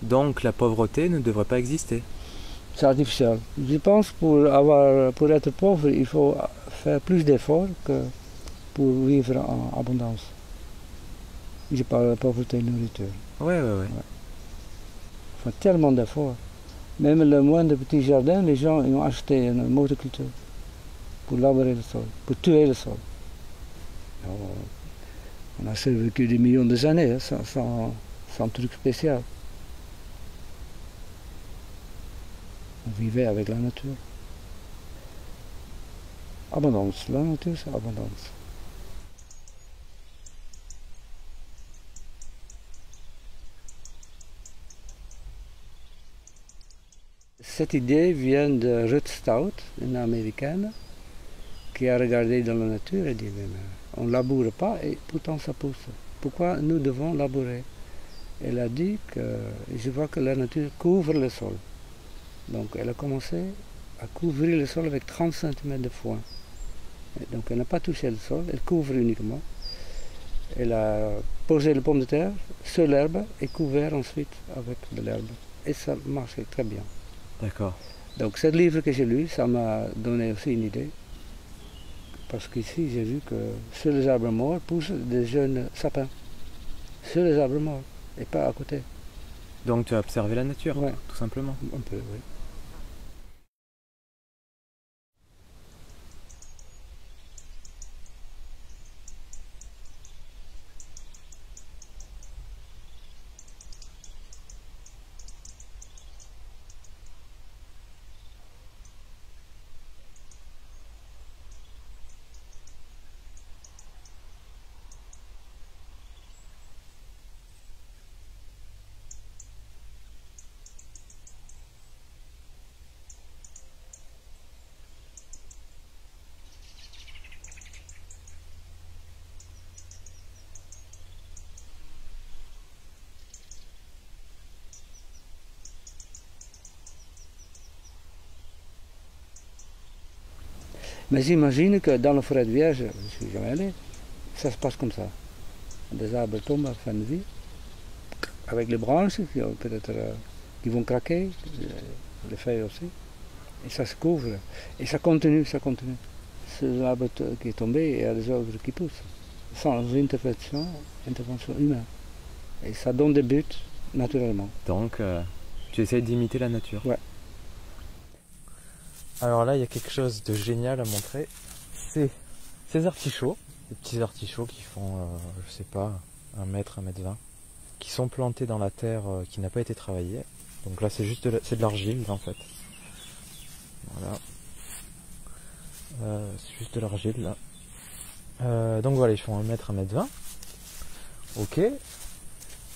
Donc la pauvreté ne devrait pas exister. C'est artificiel. Je pense pour être pauvre, il faut faire plus d'efforts que pour vivre en abondance. Je parle de pauvreté de nourriture. Ouais. Il faut tellement d'efforts. Même le moindre petit jardin, les gens ils ont acheté une motoculture pour labourer le sol, pour tuer le sol. Alors, on a survécu des millions d'années sans truc spécial. On vivait avec la nature. Abondance, la nature c'est abondance. Cette idée vient de Ruth Stout, une américaine, qui a regardé dans la nature et dit mais on ne laboure pas et pourtant ça pousse. Pourquoi nous devons labourer? Elle a dit que je vois que la nature couvre le sol. Donc elle a commencé à couvrir le sol avec 30 cm de foin. Et donc elle n'a pas touché le sol, elle couvre uniquement. Elle a posé les pommes de terre sur l'herbe et couvert ensuite avec de l'herbe. Et ça marchait très bien. D'accord. Donc ce livre que j'ai lu, ça m'a donné aussi une idée. Parce qu'ici j'ai vu que sur les arbres morts poussent des jeunes sapins. Sur les arbres morts et pas à côté. Donc tu as observé la nature, Ouais. tout simplement. Un peu, oui. Mais j'imagine que dans la forêt de Vierge, je ne suis jamais allé, ça se passe comme ça. Des arbres tombent à fin de vie, avec les branches qui, peut-être, qui vont craquer, les feuilles aussi, et ça se couvre. Et ça continue, ça continue. C'est l'arbre qui est tombé et il y a des autres qui poussent, sans intervention humaine. Et ça donne des buts naturellement. Donc tu essayes d'imiter la nature. Ouais. Alors là, il y a quelque chose de génial à montrer. C'est ces artichauts, des petits artichauts qui font, je sais pas, 1 mètre, 1 m 20, qui sont plantés dans la terre qui n'a pas été travaillée. Donc là, c'est juste de l'argile en fait. Voilà. C'est juste de l'argile là. Donc voilà, ils font 1 mètre, 1 m 20. Ok.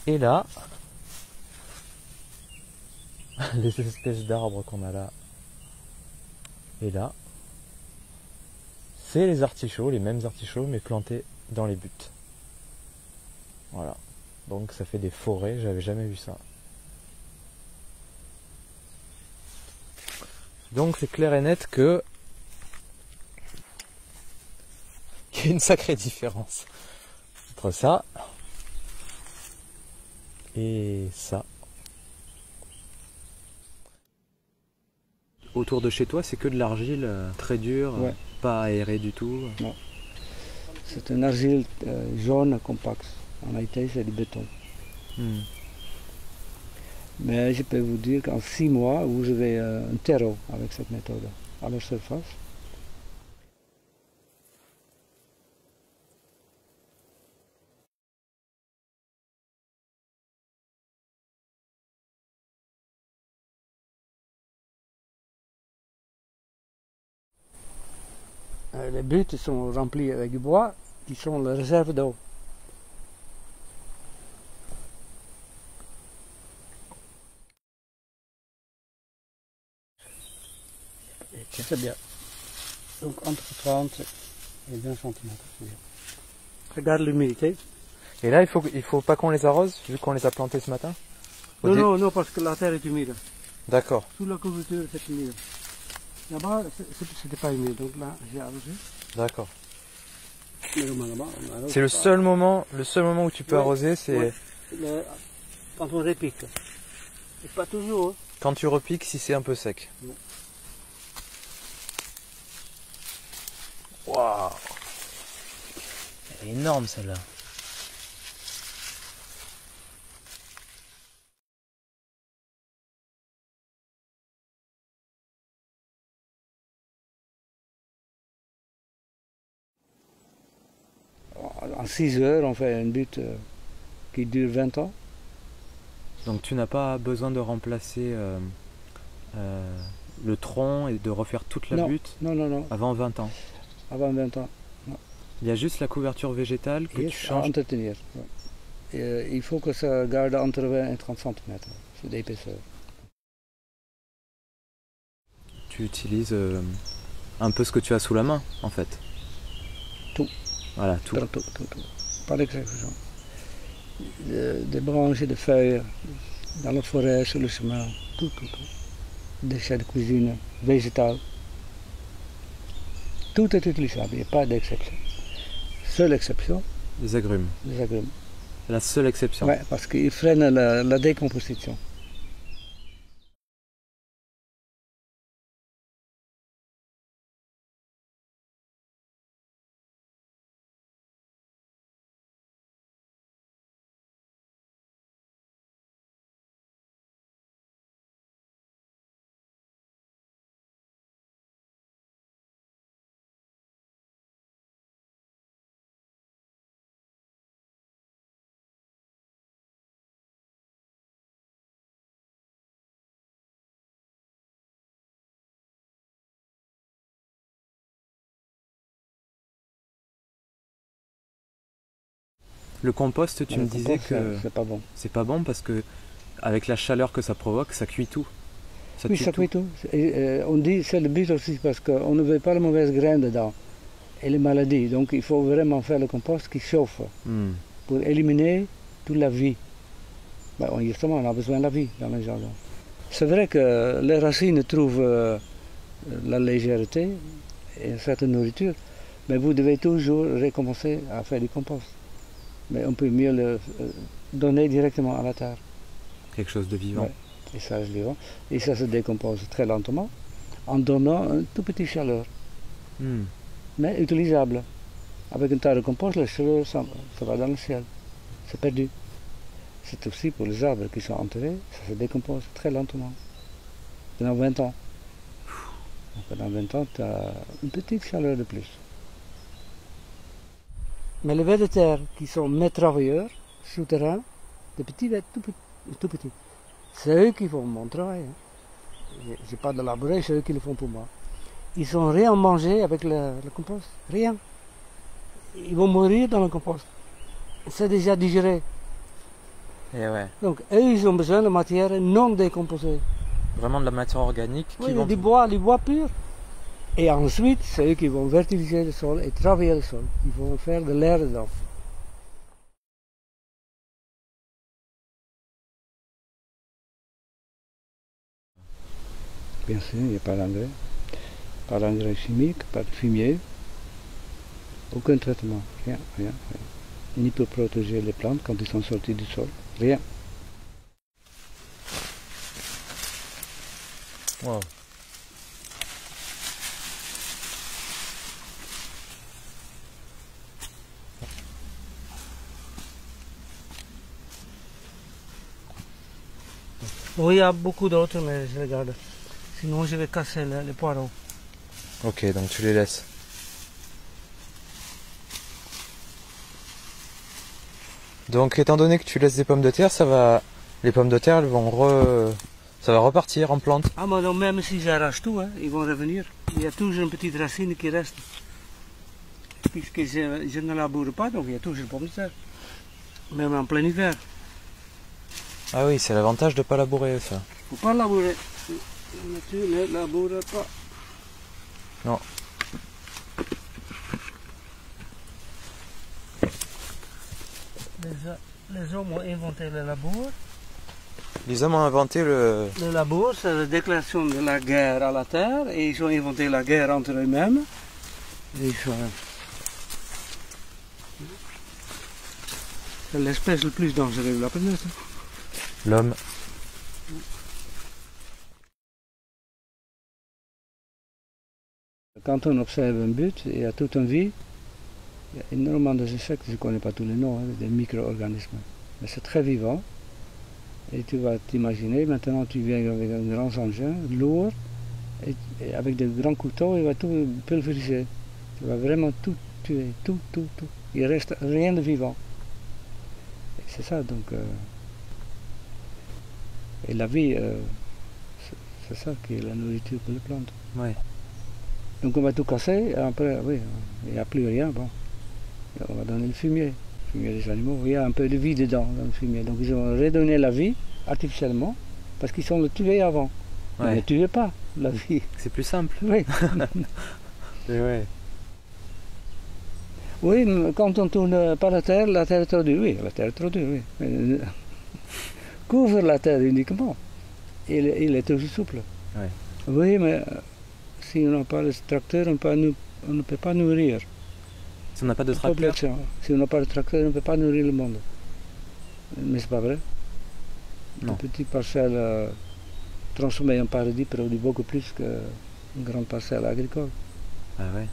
Et là, les espèces d'arbres qu'on a là et là, c'est les artichauts, les mêmes artichauts, mais plantés dans les buttes. Voilà. Donc ça fait des forêts, j'avais jamais vu ça. Donc c'est clair et net que qu'il y a une sacrée différence entre ça et ça. Autour de chez toi, c'est que de l'argile très dure, Ouais. pas aérée du tout. Non. C'est un argile jaune compacte. En réalité, c'est du béton. Mais je peux vous dire qu'en 6 mois, vous avez un terreau avec cette méthode à la surface. Les buttes sont remplies avec du bois qui sont les réserves d'eau. C'est bien. Donc entre 30 et 20 cm. Regarde l'humidité. Et là, il faut pas qu'on les arrose, vu qu'on les a plantés ce matin? Non, parce que la terre est humide. D'accord. Sous la couverture, c'est humide. Là-bas, c'était pas humide, donc là, j'ai arrosé. D'accord. Mais là-bas, on arrose C'est le pas. seul moment où tu peux arroser, c'est... Ouais. Quand on répique. Et pas toujours. Hein. Quand tu repiques, si c'est un peu sec. Non. Waouh! Elle est énorme celle-là. En 6 heures, on fait une butte qui dure 20 ans. Donc tu n'as pas besoin de remplacer le tronc et de refaire toute la butte Non. avant 20 ans. Avant 20 ans. Non. Il y a juste la couverture végétale que tu changes. À entretenir. Ouais. Et, il faut que ça garde entre 20 et 30 cm d'épaisseur. Tu utilises un peu ce que tu as sous la main en fait. Tout. Voilà, tout. Tout. Pas d'exception. Des branches et des feuilles dans la forêt, sur le chemin, tout. Déchets de cuisine, végétal. Tout est utilisable, il n'y a pas d'exception. Seule exception, Les agrumes. les agrumes. La seule exception. Oui, parce qu'ils freinent la décomposition. Le compost, tu me disais que c'est pas bon. c'est pas bon parce que avec la chaleur que ça provoque, ça cuit tout. Oui, ça cuit tout. Et, on dit c'est le but aussi parce qu'on ne veut pas les mauvaises graines dedans et les maladies. Donc il faut vraiment faire le compost qui chauffe pour éliminer toute la vie. Ben, justement, on a besoin de la vie dans le jardin. C'est vrai que les racines trouvent la légèreté et une certaine nourriture, mais vous devez toujours recommencer à faire du compost. Mais on peut mieux le donner directement à la terre. Quelque chose de vivant. Ouais. Et ça, je vivant. Et ça se décompose très lentement en donnant un tout petit chaleur. Mais utilisable. Avec un tas de compost, la chaleur, ça va dans le ciel. C'est perdu. C'est aussi pour les arbres qui sont enterrés, ça se décompose très lentement. Pendant 20 ans. Donc pendant 20 ans, tu as une petite chaleur de plus. Mais les vers de terre qui sont mes travailleurs, souterrains, des petits vers tout petits, c'est eux qui font mon travail. Hein. Je n'ai pas de labourer, c'est eux qui le font pour moi. Ils sont rien mangé avec le compost, rien. Ils vont mourir dans le compost. C'est déjà digéré. Et ouais. Donc eux, ils ont besoin de matière non décomposée. Vraiment de la matière organique qui Oui, vont... du bois pur. Et ensuite, c'est eux qui vont fertiliser le sol et travailler le sol. Ils vont faire de l'air dedans. Bien sûr, il n'y a pas d'engrais. Pas d'engrais chimique, pas de fumier. Aucun traitement, rien. Ni pour protéger les plantes quand ils sont sortis du sol. Rien. Wow. Oui, il y a beaucoup d'autres, mais je regarde. Sinon, je vais casser les poireaux. Ok, donc tu les laisses. Donc, étant donné que tu laisses des pommes de terre, les pommes de terre, elles vont ça va repartir en plante. Ah, mais donc même si j'arrache tout, hein, ils vont revenir. Il y a toujours une petite racine qui reste. Puisque je ne laboure pas, donc il y a toujours des pommes de terre. Même en plein hiver. Ah oui, c'est l'avantage de ne pas labourer, ça. Il ne faut pas labourer. La nature ne laboure pas. Non. Les hommes ont inventé le labour. Les hommes ont inventé le... Le labour, c'est la déclaration de la guerre à la terre. Et ils ont inventé la guerre entre eux-mêmes. C'est l'espèce le plus dangereuse de la planète. L'homme. Quand on observe un but, il y a toute une vie. Il y a énormément d'insectes, je ne connais pas tous les noms, des micro-organismes. Mais c'est très vivant. Et tu vas t'imaginer, maintenant tu viens avec un grand engin, lourd, et avec des grands couteaux, il va tout pulvériser. Tu vas vraiment tout tuer, tout. Il ne reste rien de vivant. Et c'est ça, donc. Et la vie, c'est ça qui est la nourriture pour les plantes. Ouais. Donc on va tout casser, et après, oui, il n'y a plus rien, bon. Et on va donner le fumier des animaux. Il y a un peu de vie dedans, dans le fumier. Donc ils ont redonné la vie, artificiellement, parce qu'ils sont le tués avant. Ouais. Mais ne tuez pas la vie. C'est plus simple. Oui. Et ouais. Oui, mais quand on tourne par la terre est trop dure, oui, la terre est trop dure, oui. Mais, couvre la terre uniquement, il est toujours souple. Ouais. Oui, mais si on n'a pas le tracteur, on ne peut pas nourrir. Si on n'a pas de la tracteur. population. Si on n'a pas de tracteur, on ne peut pas nourrir le monde. Mais c'est pas vrai. Non. Une petite parcelle transformée en paradis produit beaucoup plus qu'une grande parcelle agricole. Ah ouais.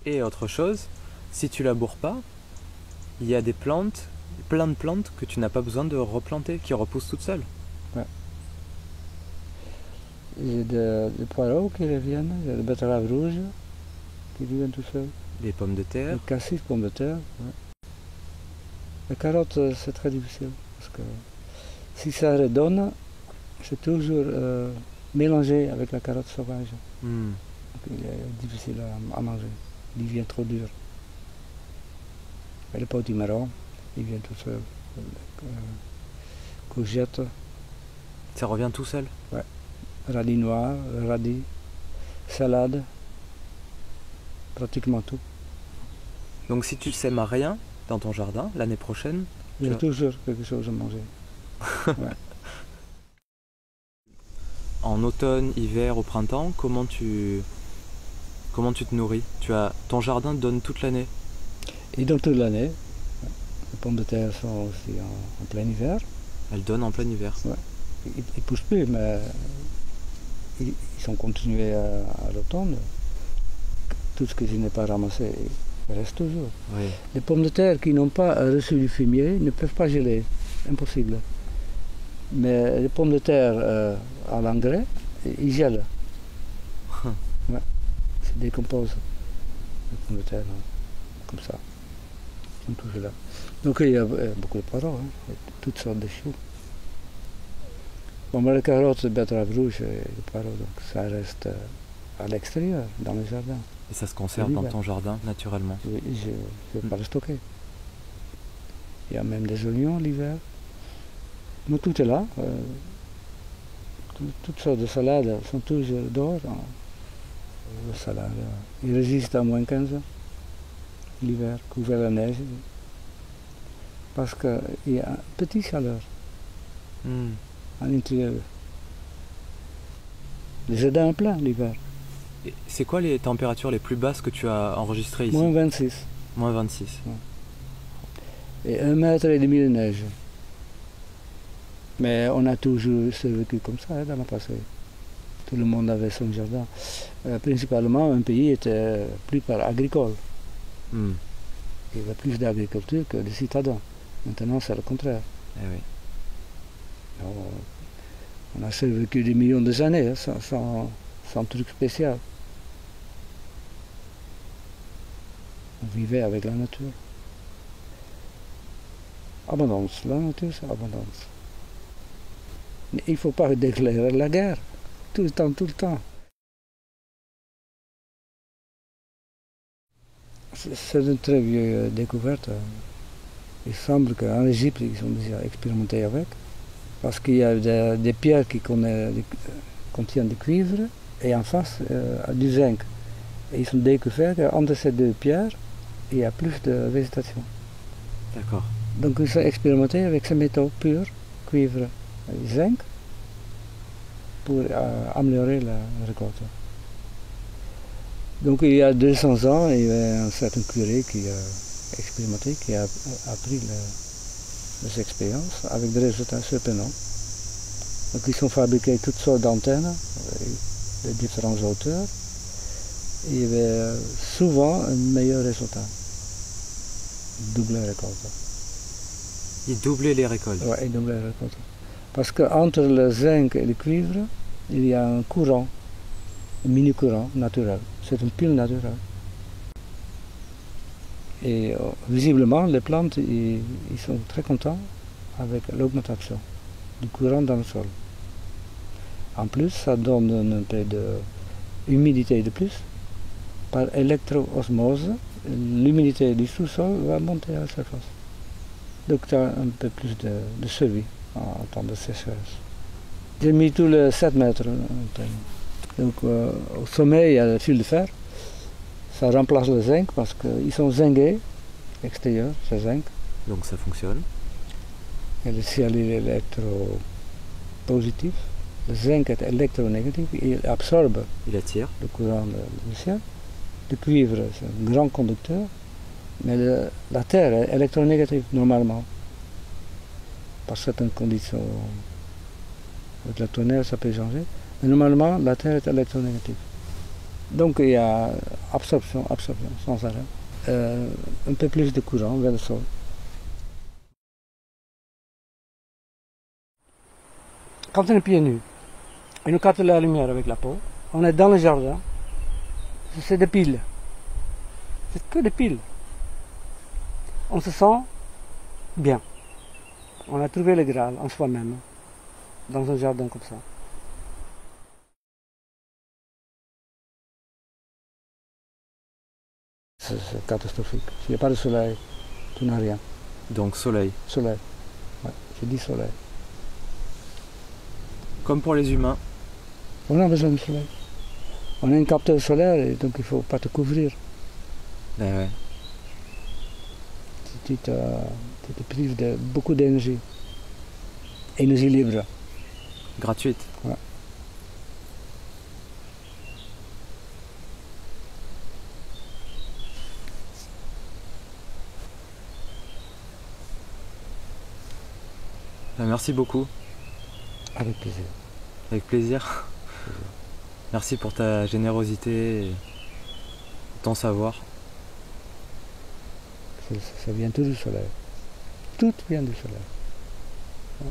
Et autre chose, si tu laboures pas, il y a des plantes, plein de plantes que tu n'as pas besoin de replanter, qui repoussent toutes seules. Ouais. J'ai des poireaux qui reviennent, il y a des betteraves rouges qui reviennent tout seuls. Les pommes de terre. Les cassis, pommes de terre. Ouais. Les carottes, c'est très difficile parce que si ça redonne, c'est toujours mélangé avec la carotte sauvage. Hmm. Donc, il est difficile à manger. Il devient trop dur. Et le potimarron, il vient tout seul. Courgettes. Ça revient tout seul. Ouais. Radis noirs, radis, salade, pratiquement tout. Donc si tu sèmes rien dans ton jardin, l'année prochaine, Il y a toujours quelque chose à manger. Ouais. En automne, hiver, au printemps, comment tu te nourris? Ton jardin te donne toute l'année? Et donc toute l'année, les pommes de terre sont aussi en plein hiver. Elles donnent en plein hiver. Ouais. Ils ne poussent plus, mais ils sont continués à l'automne. Tout ce que je n'ai pas ramassé reste toujours. Oui. Les pommes de terre qui n'ont pas reçu du fumier ne peuvent pas geler, impossible. Mais les pommes de terre à l'engrais, ils gèlent. Ouais. Se décomposent. Les pommes de terre, comme ça. Ils sont toujours là. Donc il y a beaucoup de poireaux, hein, toutes sortes de choux. Bon, mais les carottes, les betteraves rouges et les poireaux, donc ça reste à l'extérieur, dans le jardin. Et ça se conserve dans ton jardin, naturellement? Oui, je ne vais pas le stocker. Il y a même des oignons l'hiver. Mais tout est là. Toutes sortes de salades sont toujours dehors. Les salades, ils résistent à moins 15 l'hiver, couvert la neige. Parce qu'il y a une petite chaleur à l'intérieur. Les jardins sont pleins l'hiver. C'est quoi les températures les plus basses que tu as enregistrées ici? Moins 26. Moins 26. Ouais. Et 1,5 mètre de neige. Mais on a toujours survécu comme ça dans le passé. Tout le monde avait son jardin. Principalement, un pays était plupart agricole. Il y avait plus d'agriculture que de citadins. Maintenant, c'est le contraire. Eh oui. On a survécu des millions d'années hein, sans truc spécial. On vivait avec la nature. Abondance, la nature c'est abondance. Mais il ne faut pas déclarer la guerre, tout le temps, tout le temps. C'est une très vieille découverte. Il semble qu'en Égypte, ils ont déjà expérimenté avec, parce qu'il y a des pierres qui contiennent du cuivre et en face du zinc. Et ils ont découvert qu'entre ces deux pierres, il y a plus de végétation. D'accord. Donc ils ont expérimenté avec ces métaux purs, cuivre et zinc, pour améliorer la récolte. Donc il y a 200 ans, il y avait un certain curé qui a expérimenté, qui a appris les expériences avec des résultats surprenants. Donc ils ont fabriqué toutes sortes d'antennes de différentes hauteurs. Et il y avait souvent un meilleur résultat. Double récolte. Il doublait les récoltes. Oui, il doublait les récoltes. Parce qu'entre le zinc et le cuivre, il y a un courant, un mini-courant naturel. C'est une pile naturelle. Et visiblement, les plantes, ils sont très contents avec l'augmentation du courant dans le sol. En plus, ça donne un peu d'humidité de plus. Par électro-osmose, l'humidité du sous-sol va monter à la surface. Donc tu as un peu plus de survie en temps de sécheresse. J'ai mis tous les 7 mètres. Donc au sommet, il y a le fil de fer. Ça remplace le zinc parce qu'ils sont zingués, extérieur, c'est zinc. Donc ça fonctionne. Et le ciel est électropositif. Le zinc est électronégatif, il absorbe Il attire. le courant du ciel. Le cuivre, c'est un grand conducteur, mais la Terre est électronégative normalement. Par certaines conditions, avec le tonnerre, ça peut changer. Mais normalement, la Terre est électronégative. Donc il y a absorption sans arrêt. Un peu plus de courant vers le sol. Quand on est pieds nus, et nous capte la lumière avec la peau, on est dans le jardin, c'est des piles. C'est que des piles. On se sent bien. On a trouvé le Graal en soi-même, dans un jardin comme ça. C'est catastrophique. S'il n'y a pas de soleil, tu n'as rien. Donc soleil. Soleil. Ouais, j'ai dit soleil. Comme pour les humains. On a besoin de soleil. On a un capteur solaire et donc il ne faut pas te couvrir. Ben ouais. Tu te prives de beaucoup d'énergie. Énergie libre. Gratuite. Ouais. Ben, merci beaucoup. Avec plaisir. Avec plaisir. Merci pour ta générosité et ton savoir. Ça vient tout du soleil. Tout vient du soleil. Ouais.